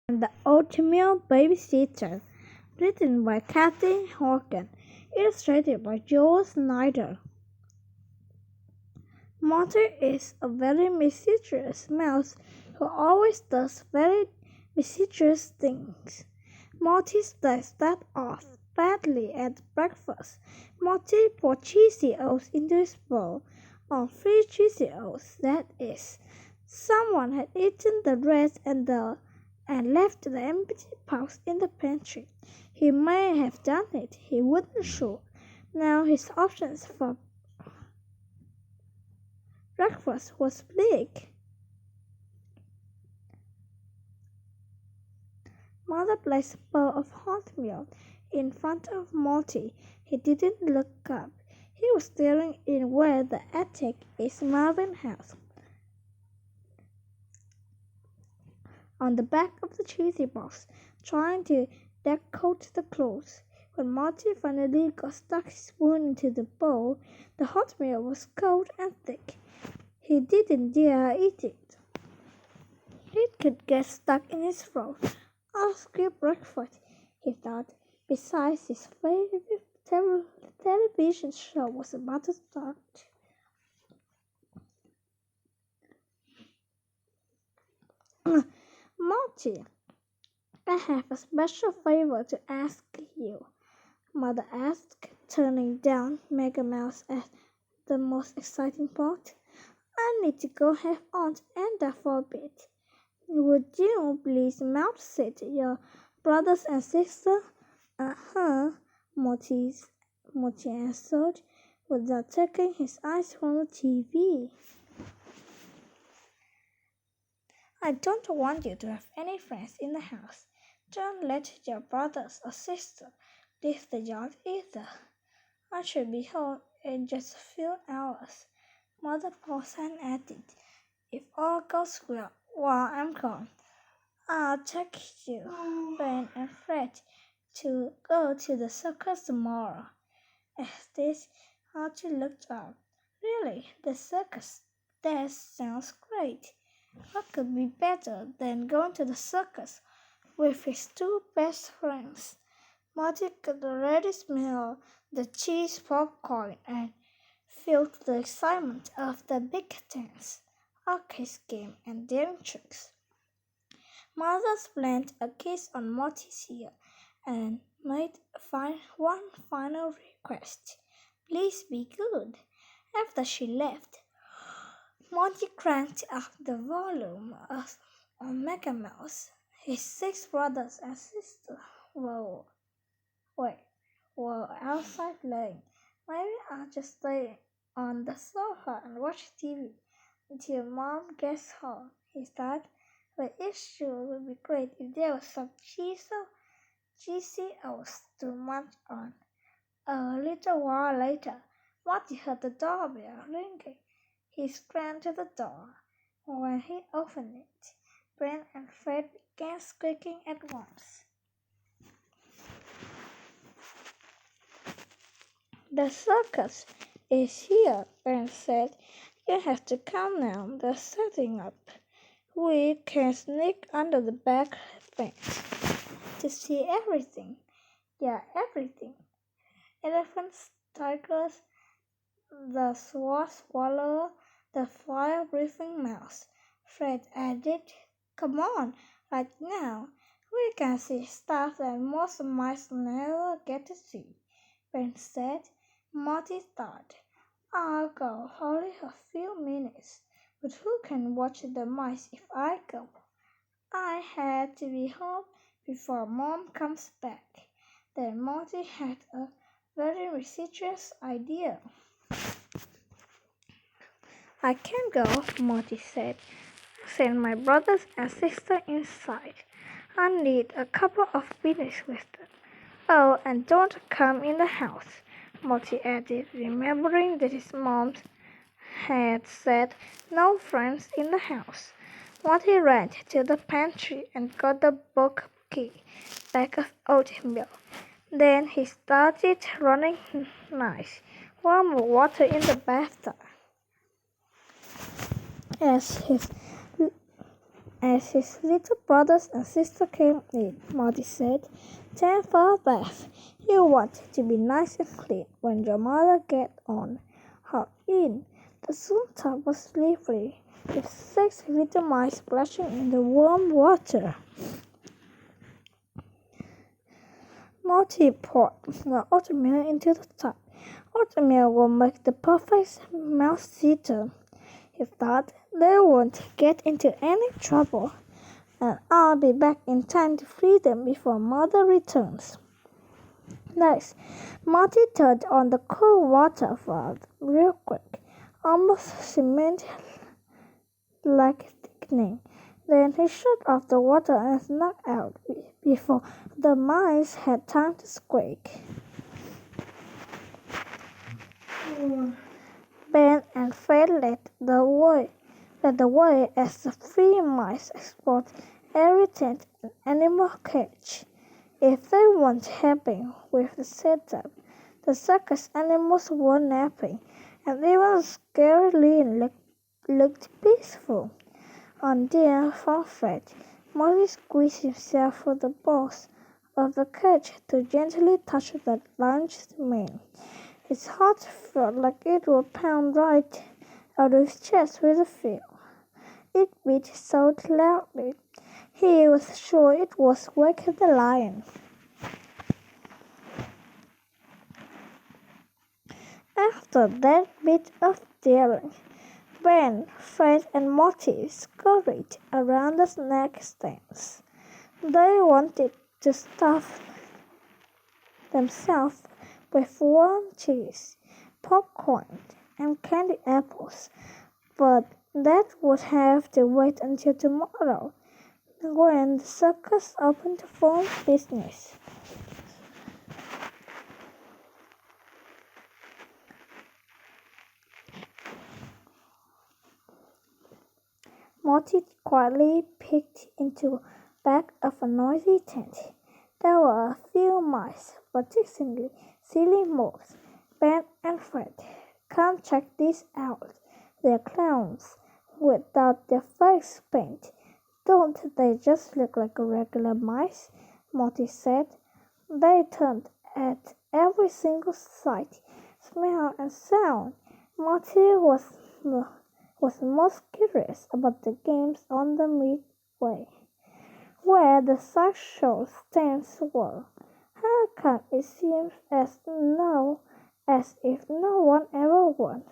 The Oatmeal Babysitter, written by Kathy Horgan, illustrated by Joel Snyder. Morty is a very mischievous mouse who always does very mischievous things. Morty started off badly at breakfast. Morty poured cheesy oats into his bowl. On 3 cheesy oats, that is. Someone had eaten the rest and left the empty pouch in the pantry. He may have done it, he wasn't sure. Now his options for breakfast was bleak. Mother placed a bowl of hot milk in front of Morty. He didn't look up. He was staring in where the attic is Marvin's house. On the back of the cheesy box, trying to decoat the clothes. When Morty finally got stuck his spoon into the bowl, the hot milk was cold and thick. He didn't dare eat it. It could get stuck in his throat. I'll skip breakfast, he thought. Besides, his favorite television show was about to start. Morty, I have a special favor to ask you, Mother asked, turning down Mega Mouse at the most exciting part. I need to go help Aunt Enda for a bit. Would you please mouse sit your brothers and sisters? Uh-huh, Morty answered, without taking his eyes from the TV. I don't want you to have any friends in the house. Don't let your brothers or sister leave the yard either. I should be home in just a few hours. Mother paused and added, if all goes well while I'm gone, I'll take you, Ben and Fred, to go to the circus tomorrow. At this, Archie looked up. Really, the circus? That sounds great. What could be better than going to the circus with his 2 best friends? Marty could already smell the cheese popcorn and feel the excitement of the big dance, arcade game, and daring tricks. Mother planted a kiss on Morty's ear and made one final request. Please be good. After she left, Morty cranked up the volume on Mega Mouse. His 6 brothers and sisters were outside playing. Maybe I'll just stay on the sofa and watch TV until Mom gets home, he thought. But it sure would be great if there was some cheesy oats to munch on. A little while later, Morty heard the doorbell ringing. He ran to the door. When he opened it, Ben and Fred began squeaking at once. The circus is here, Ben said. You have to come now. They're setting up. We can sneak under the back fence to see everything. Yeah, everything. Elephants, tigers, the swallow, the fire-breathing mouse. Fred added, come on, right now. We can see stuff that most mice never get to see. Ben said. Morty thought, I'll go only a few minutes, but who can watch the mice if I go? I had to be home before Mom comes back. Then Morty had a very mischievous idea. I can't go, Morty said. Send my brothers and sister inside. I need a couple of minutes with them. Oh, and don't come in the house, Morty added, remembering that his mom had said no friends in the house. Morty ran to the pantry and got the book key bag of oatmeal. Then he started running nice, warm water in the bathtub. As his As his little brothers and sister came in, Marty said, "Time for a bath. You want to be nice and clean when your mother gets on." Hop in. The swim tub was slippery, with 6 little mice splashing in the warm water. Marty poured the oatmeal into the tub. Oatmeal will make the perfect mouse eater. He thought. They won't get into any trouble, and I'll be back in time to free them before Mother returns. Next, Marty turned on the cool water valve real quick, almost cement like thickening. Then he shut off the water and snuck out before the mice had time to squeak. Ben and Fred led the way as the 3 mice explored every tent and animal cage. If they weren't helping with the setup, the circus animals were napping, and even the scary lion looked peaceful. On dear Fred, Molly squeezed himself through the bars of the cage to gently touch the lion's mane. His heart felt like it would pound right out of his chest with a feel. It beat so loudly, he was sure it was waking the lion. After that bit of daring, Ben, Fred, and Marty scurried around the snack stands. They wanted to stuff themselves with warm cheese, popcorn, and candy apples, but that would have to wait until tomorrow, when the circus opened for business. Marty quietly peeked into the back of a noisy tent. There were a few mice, particularly silly moles. Ben and Fred, "Come check this out. They're clowns, without their face paint. Don't they just look like regular mice?" Marty said. They turned at every single sight, smell, and sound. Marty was most curious about the games on the midway, where the sideshow stands were. How come it seems as if no one ever won?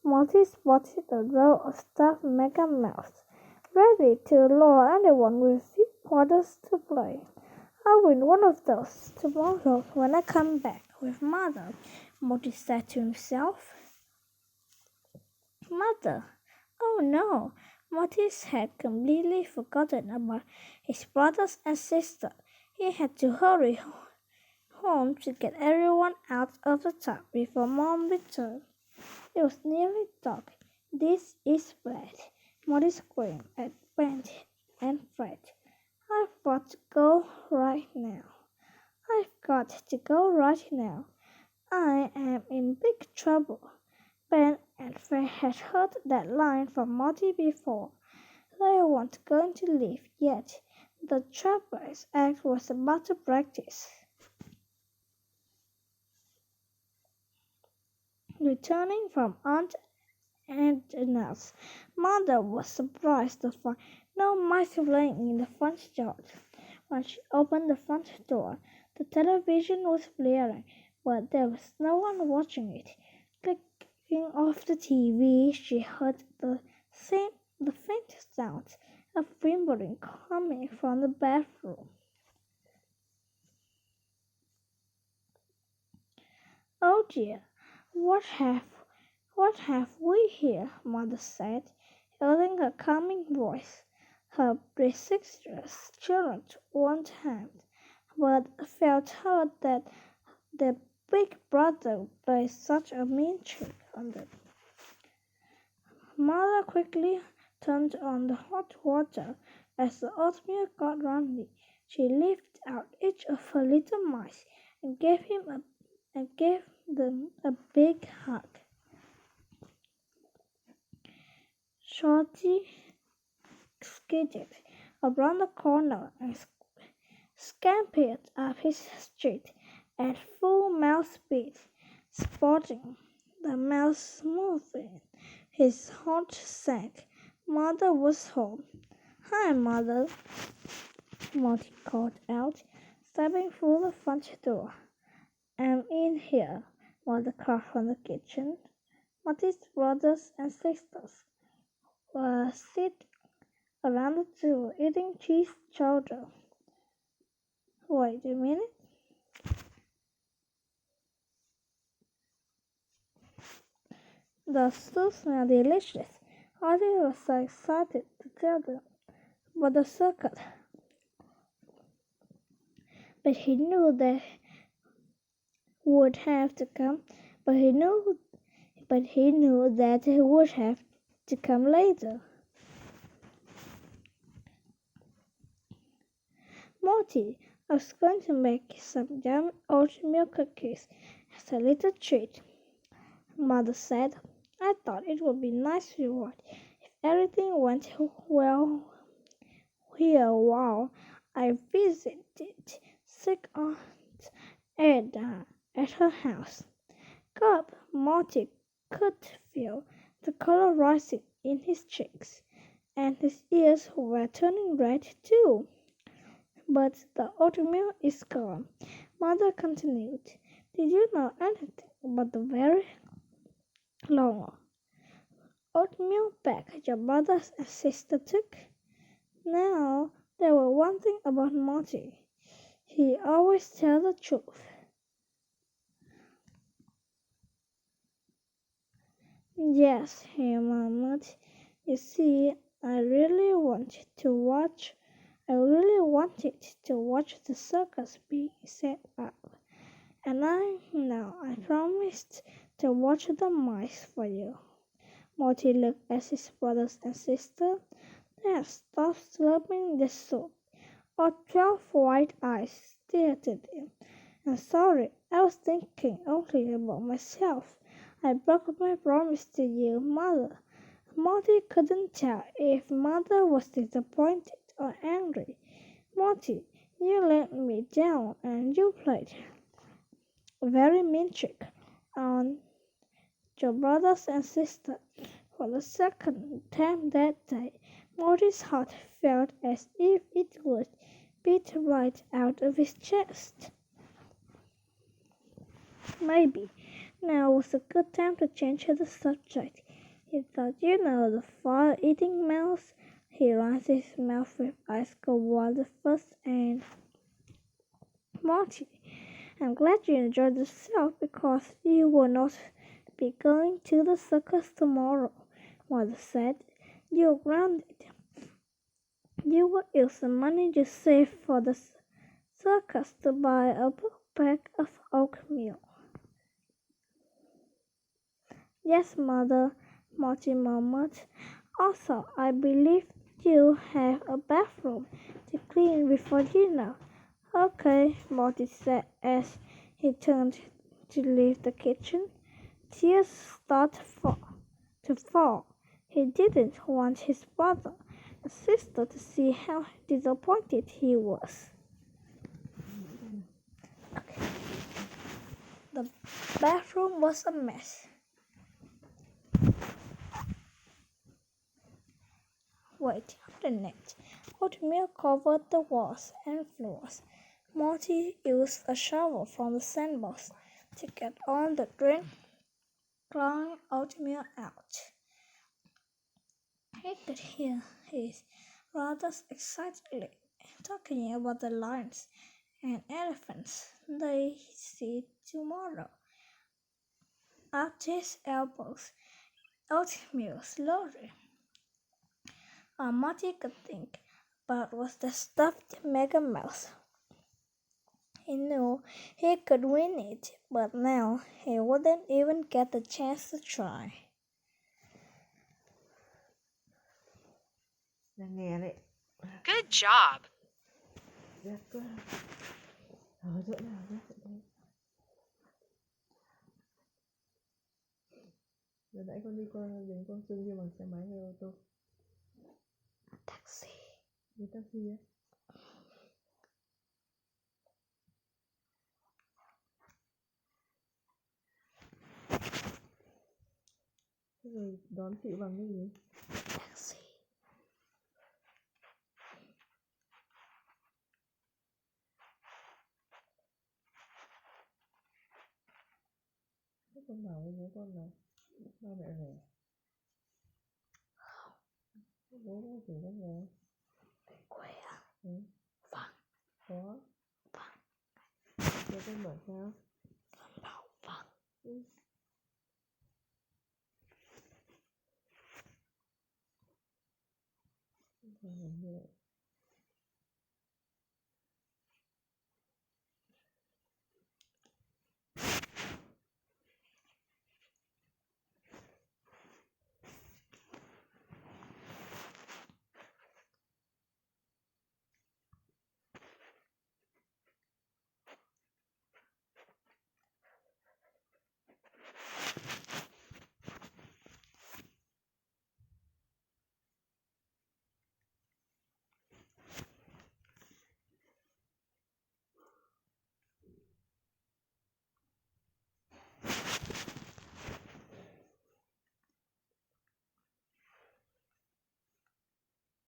Marty spotted a row of stuffed Mega Mouse, ready to lure anyone with few quarters to play. "I'll win one of those tomorrow when I come back with Mother," Marty said to himself. Mother! Oh no! Marty had completely forgotten about his brothers and sister. He had to hurry home to get everyone out of the tub before Mom returned. It was nearly dark. "This is bad," Marty screamed at Ben and Fred. "I've got to go right now. I've got to go right now. I am in big trouble." Ben and Fred had heard that line from Marty before. They weren't going to leave yet. The Trappers Act was about to practice. Returning from Aunt Edna's, Mother was surprised to find no mice playing in the front yard. When she opened the front door, the television was blaring, but there was no one watching it. Clicking off the TV, she heard the faint sounds of whimpering coming from the bathroom. "Oh dear, what have we here?" Mother said, using her calming voice. Her presumptuous children weren't harmed, but felt hurt that their big brother played such a mean trick on them. Mother quickly turned on the hot water. As the oatmeal got runny, she lifted out each of her little mice and gave them a big hug. Shorty skidded around the corner and scampered up his street at full mouse speed, spotting the mouse moving. His heart sank. Mother was home. "Hi, Mother," Morty called out, stepping through the front door. "I'm in here," Mother called from the kitchen. Morty's brothers and sisters were sitting around the table eating cheese chowder. "Wait a minute." The stew smelled delicious. Morty was so excited to tell them about the circus, but he knew that would have to come. But he knew that it would have to come later. "Morty, I was going to make some yummy oatmeal cookies as a little treat," Mother said. "I thought it would be nice reward if everything went well here while I visited sick Aunt Edna at her house." Gulp! Morty could feel the color rising in his cheeks, and his ears were turning red too. "But the oatmeal is gone," Mother continued. "Did you know anything about the very long oatmeal bag your brothers and sister took?" Now, there was one thing about Morty. He always tells the truth. "Yes," he murmured. "You see, I really wanted to watch the circus being set up. And I promised to watch the mice for you." Morty looked at his brothers and sister, then stopped slurping the soup. All 12 white eyes stared at him. "I'm sorry, I was thinking only about myself. I broke my promise to you, Mother." Morty couldn't tell if Mother was disappointed or angry. "Morty, you let me down and you played a very mean trick on your brothers and sister." For the second time that day, Morty's heart felt as if it would beat right out of his chest. Maybe now was a good time to change the subject. He thought, the fire-eating mouse. He runs his mouth with ice cold water first, and "Morty, I'm glad you enjoyed yourself because you will not be going to the circus tomorrow," Mother said. "You're grounded. You will use the money you saved for the circus to buy a pack of oatmeal." "Yes, Mother," Morty murmured. "Also, I believe you have a bathroom to clean before dinner." "Okay," Morty said as he turned to leave the kitchen. Tears started to fall. He didn't want his brother and sister to see how disappointed he was. Okay. The bathroom was a mess. Waiting on the net, oatmeal covered the walls and floors. Morty used a shovel from the sandbox to get all the drying oatmeal out. He could hear his brothers excitedly talking about the lions and elephants they see tomorrow. At his elbows, oatmeal slowly. All Morty could think about was the stuffed Mega Mouse. He knew he could win it, but now he wouldn't even get the chance to try. Good job. Giờ nãy con đi qua đường con Trương đi bằng xe máy hay ô tô? Taxi. Đi taxi á. Thế rồi đón chị bằng cái gì? Taxi. Thế con bảo với bố con là ba mẹ về. Thế bố có chửi con về. Quê à? Ừ. Vâng. Có. Vâng. Thế con bảo sao? Con bảo vâng. Ừ. Con bảo như vậy.